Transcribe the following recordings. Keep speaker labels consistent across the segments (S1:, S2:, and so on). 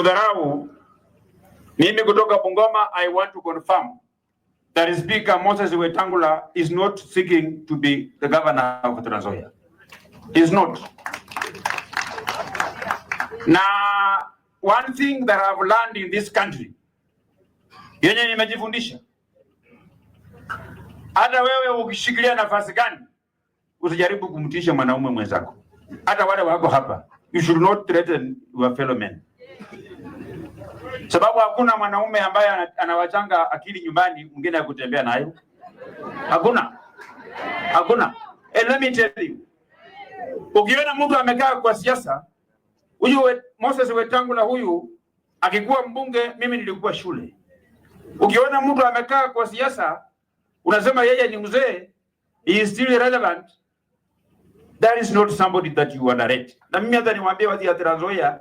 S1: usimdharau. Mimi kutoka Bungoma, I want to confirm that Speaker Moses Wetangula is not seeking to be the governor of Trans Nzoia. He is not. Now, one thing that I've learned in this country, yenye nimejifundisha, hata wewe ukishikilia nafasi gani, usijaribu kumtisha mwanaume mwenzako. Hata wale wako hapa, you should not threaten your fellow men. Sababu hakuna mwanaume ambaye anawachanga akili nyumbani mwingine kutembea nayo. Hakuna. And let me tell you, ukiona mtu amekaa kwa siasa, huyu Moses Wetangula huyu akikuwa mbunge, mimi nilikuwa shule. Ukiona mtu amekaa kwa siasa, unasema yeye ni mzee, he is still relevant. That is not somebody that you underrate. Na mimi hata niwaambie watu ya Trans Nzoia,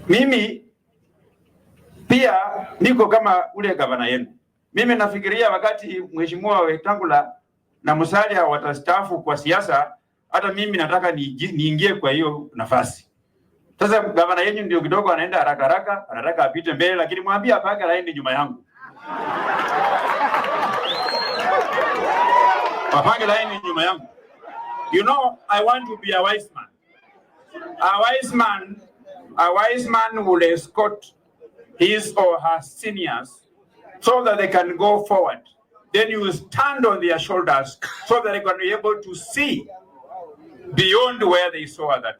S1: mimi pia niko kama ule gavana yenu. Mimi nafikiria wakati Mheshimiwa Wetangula na Musalia watastaafu kwa siasa, hata mimi nataka niingie kwa hiyo nafasi. Sasa gavana yenu ndio kidogo anaenda haraka, anataka apite mbele, lakini mwambie apake laini nyuma yangu. Apake laini nyuma yangu. You know, I want to be a wise man. A wise man will escort his or her seniors so that they can go forward. Then you stand on their shoulders so that they can be able to see beyond where they saw at that time.